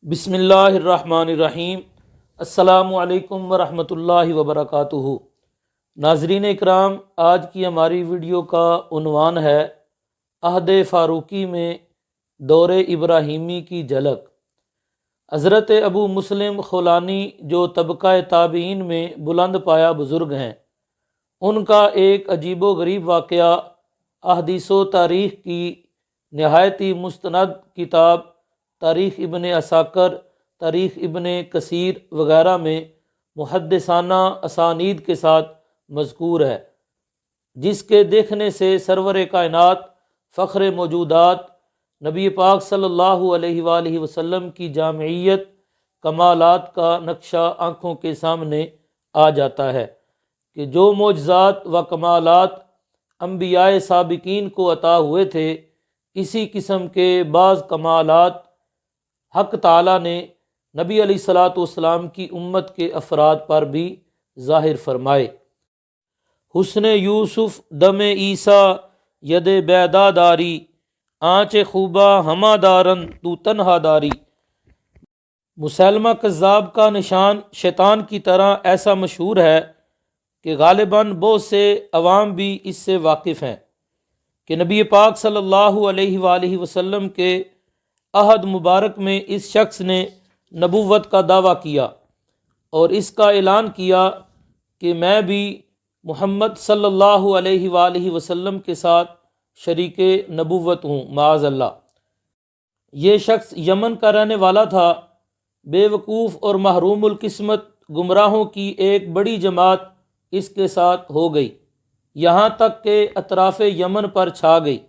بسم اللہ الرحمن الرحیم۔ السلام علیکم ورحمۃ اللہ وبرکاتہ۔ ناظرین اکرام، آج کی ہماری ویڈیو کا عنوان ہے عہد فاروقی میں دور ابراہیمی کی جھلک۔ حضرت ابو مسلم خولانی جو طبقہ تابعین میں بلند پایہ بزرگ ہیں، ان کا ایک عجیب و غریب واقعہ احادیث و تاریخ کی نہایت ہی مستند کتاب تاریخ ابن عساکر، تاریخ ابن کثیر وغیرہ میں محدثانہ اسانید کے ساتھ مذکور ہے، جس کے دیکھنے سے سرور کائنات، فخر موجودات، نبی پاک صلی اللہ علیہ وآلہ وسلم کی جامعیت، کمالات کا نقشہ آنکھوں کے سامنے آ جاتا ہے کہ جو معجزات و کمالات انبیاء سابقین کو عطا ہوئے تھے، اسی قسم کے بعض کمالات حق تعالیٰ نے نبی علیہ الصلاۃ والسلام کی امت کے افراد پر بھی ظاہر فرمائے۔ حسن یوسف دم عیسیٰ ید بیدا داری، آنچ خوبا ہما دارن تو تنہا داری۔ مسیلمہ کذاب کا نشان شیطان کی طرح ایسا مشہور ہے کہ غالباً بہت سے عوام بھی اس سے واقف ہیں کہ نبی پاک صلی اللہ علیہ وآلہ وسلم کے عہد مبارک میں اس شخص نے نبوت کا دعویٰ کیا اور اس کا اعلان کیا کہ میں بھی محمد صلی اللہ علیہ وآلہ وسلم کے ساتھ شریک نبوت ہوں۔ معاذ اللہ، یہ شخص یمن کا رہنے والا تھا۔ بے وقوف اور محروم القسمت گمراہوں کی ایک بڑی جماعت اس کے ساتھ ہو گئی، یہاں تک کہ اطراف یمن پر چھا گئی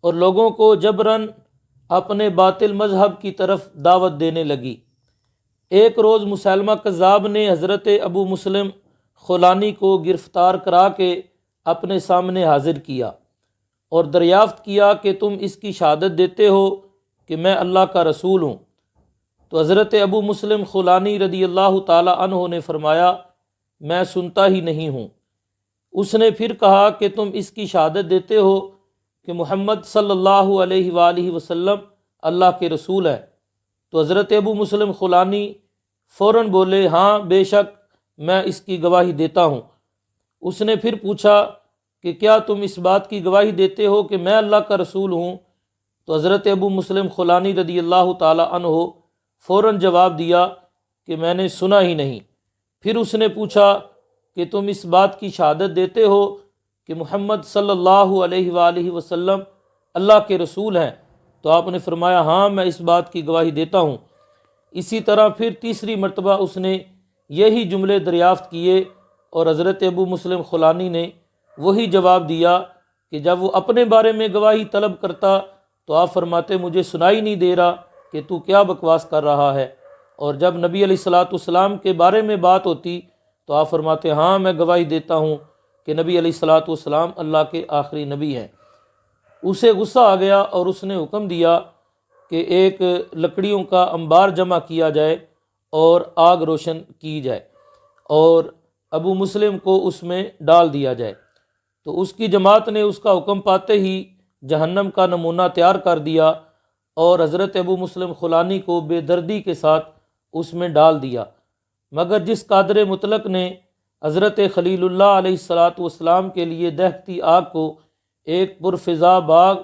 اور لوگوں کو جبراً اپنے باطل مذہب کی طرف دعوت دینے لگی۔ ایک روز مسیلمہ کذاب نے حضرت ابو مسلم خولانی کو گرفتار کرا کے اپنے سامنے حاضر کیا اور دریافت کیا کہ تم اس کی شہادت دیتے ہو کہ میں اللہ کا رسول ہوں؟ تو حضرت ابو مسلم خولانی رضی اللہ تعالی عنہ نے فرمایا، میں سنتا ہی نہیں ہوں۔ اس نے پھر کہا کہ تم اس کی شہادت دیتے ہو کہ محمد صلی اللہ علیہ وآلہ وسلم اللہ کے رسول ہے؟ تو حضرت ابو مسلم خولانی فوراً بولے، ہاں بے شک میں اس کی گواہی دیتا ہوں۔ اس نے پھر پوچھا کہ کیا تم اس بات کی گواہی دیتے ہو کہ میں اللہ کا رسول ہوں؟ تو حضرت ابو مسلم خولانی رضی اللہ تعالی عنہ فوراً جواب دیا کہ میں نے سنا ہی نہیں۔ پھر اس نے پوچھا کہ تم اس بات کی شہادت دیتے ہو کہ محمد صلی اللہ علیہ وآلہ وسلم اللہ کے رسول ہیں؟ تو آپ نے فرمایا، ہاں میں اس بات کی گواہی دیتا ہوں۔ اسی طرح پھر تیسری مرتبہ اس نے یہی جملے دریافت کیے اور حضرت ابو مسلم خولانی نے وہی جواب دیا کہ جب وہ اپنے بارے میں گواہی طلب کرتا تو آپ فرماتے، مجھے سنائی نہیں دے رہا کہ تو کیا بکواس کر رہا ہے، اور جب نبی علیہ الصلاۃ والسلام کے بارے میں بات ہوتی تو آپ فرماتے، ہاں میں گواہی دیتا ہوں کہ نبی علیہ الصلاۃ والسلام اللہ کے آخری نبی ہیں۔ اسے غصہ آ گیا اور اس نے حکم دیا کہ ایک لکڑیوں کا انبار جمع کیا جائے اور آگ روشن کی جائے اور ابو مسلم کو اس میں ڈال دیا جائے۔ تو اس کی جماعت نے اس کا حکم پاتے ہی جہنم کا نمونہ تیار کر دیا اور حضرت ابو مسلم خولانی کو بے دردی کے ساتھ اس میں ڈال دیا، مگر جس قادر مطلق نے حضرت خلیل اللہ علیہ الصلاۃ والسلام کے لیے دہتی آگ کو ایک پرفضا باغ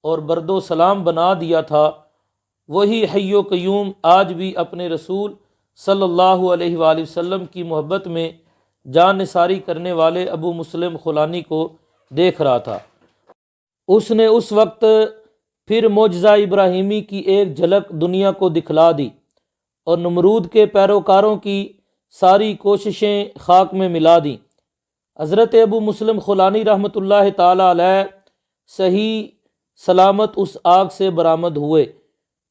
اور برد و سلام بنا دیا تھا، وہی حی و قیوم آج بھی اپنے رسول صلی اللہ علیہ وآلہ وسلم کی محبت میں جان نثاری کرنے والے ابو مسلم خولانی کو دیکھ رہا تھا۔ اس نے اس وقت پھر معجزہ ابراہیمی کی ایک جھلک دنیا کو دکھلا دی اور نمرود کے پیروکاروں کی ساری کوششیں خاک میں ملا دیں۔ حضرت ابو مسلم خولانی رحمۃ اللہ تعالی علیہ صحیح سلامت اس آگ سے برآمد ہوئے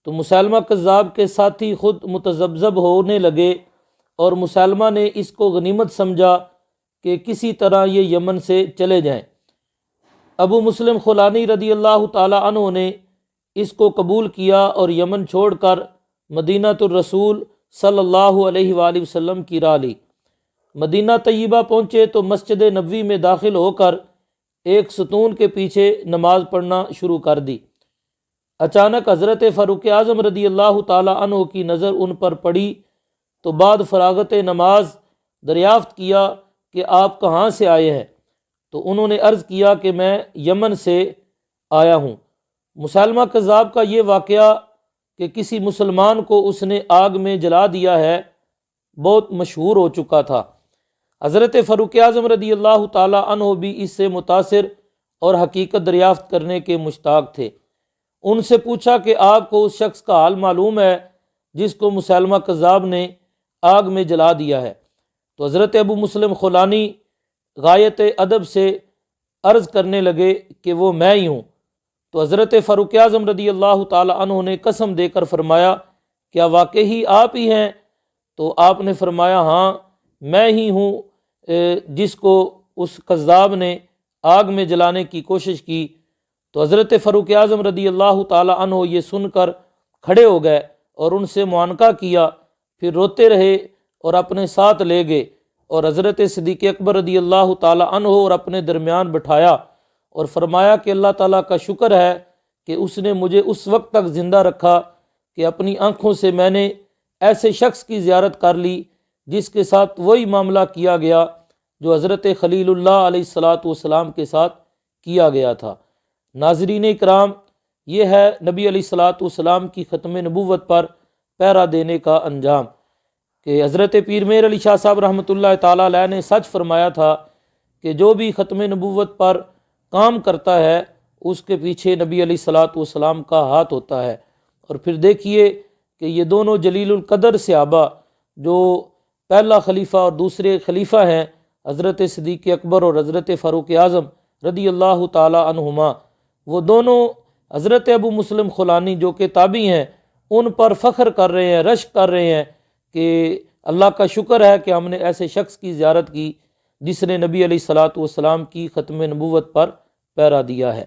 تو مسیلمہ کذاب کے ساتھی خود متذبذب ہونے لگے اور مسیلمہ نے اس کو غنیمت سمجھا کہ کسی طرح یہ یمن سے چلے جائیں۔ ابو مسلم خولانی رضی اللہ تعالی عنہ نے اس کو قبول کیا اور یمن چھوڑ کر مدینہ الرسول صلی اللہ علیہ وآلہ وسلم کی راہ لی۔ مدینہ طیبہ پہنچے تو مسجد نبوی میں داخل ہو کر ایک ستون کے پیچھے نماز پڑھنا شروع کر دی۔ اچانک حضرت فاروق اعظم رضی اللہ تعالی عنہ کی نظر ان پر پڑی تو بعد فراغت نماز دریافت کیا کہ آپ کہاں سے آئے ہیں؟ تو انہوں نے عرض کیا کہ میں یمن سے آیا ہوں۔ مسلمہ کذاب کا یہ واقعہ کہ کسی مسلمان کو اس نے آگ میں جلا دیا ہے بہت مشہور ہو چکا تھا۔ حضرت فاروق اعظم رضی اللہ تعالی عنہ بھی اس سے متاثر اور حقیقت دریافت کرنے کے مشتاق تھے۔ ان سے پوچھا کہ آپ کو اس شخص کا حال معلوم ہے جس کو مسلمہ کذاب نے آگ میں جلا دیا ہے؟ تو حضرت ابو مسلم خولانی غایت ادب سے عرض کرنے لگے کہ وہ میں ہی ہوں۔ تو حضرت فاروق اعظم رضی اللہ تعالی عنہ نے قسم دے کر فرمایا کیا واقعی آپ ہی ہیں؟ تو آپ نے فرمایا ہاں میں ہی ہوں جس کو اس کذاب نے آگ میں جلانے کی کوشش کی۔ تو حضرت فاروق اعظم رضی اللہ تعالی عنہ یہ سن کر کھڑے ہو گئے اور ان سے معانقہ کیا، پھر روتے رہے اور اپنے ساتھ لے گئے اور حضرت صدیق اکبر رضی اللہ تعالی عنہ اور اپنے درمیان بٹھایا اور فرمایا کہ اللہ تعالیٰ کا شکر ہے کہ اس نے مجھے اس وقت تک زندہ رکھا کہ اپنی آنکھوں سے میں نے ایسے شخص کی زیارت کر لی جس کے ساتھ وہی معاملہ کیا گیا جو حضرت خلیل اللہ علیہ الصلاۃ والسلام کے ساتھ کیا گیا تھا۔ ناظرین اکرام، یہ ہے نبی علیہ الصلاۃ والسلام کی ختم نبوت پر پہرا دینے کا انجام کہ حضرت پیر میر علی شاہ صاحب رحمۃ اللہ تعالیٰ علیہ نے سچ فرمایا تھا کہ جو بھی ختم نبوت پر کام کرتا ہے اس کے پیچھے نبی علیہ الصلاۃ والسلام کا ہاتھ ہوتا ہے۔ اور پھر دیکھیے کہ یہ دونوں جلیل القدر صحابہ جو پہلا خلیفہ اور دوسرے خلیفہ ہیں حضرت صدیق اکبر اور حضرت فاروق اعظم رضی اللہ تعالی عنہما، وہ دونوں حضرت ابو مسلم خولانی جو کہ تابعی ہیں ان پر فخر کر رہے ہیں، رشک کر رہے ہیں کہ اللہ کا شکر ہے کہ ہم نے ایسے شخص کی زیارت کی جس نے نبی علیہ الصلاۃ والسلام کی ختم نبوت پر پہرا دیا ہے۔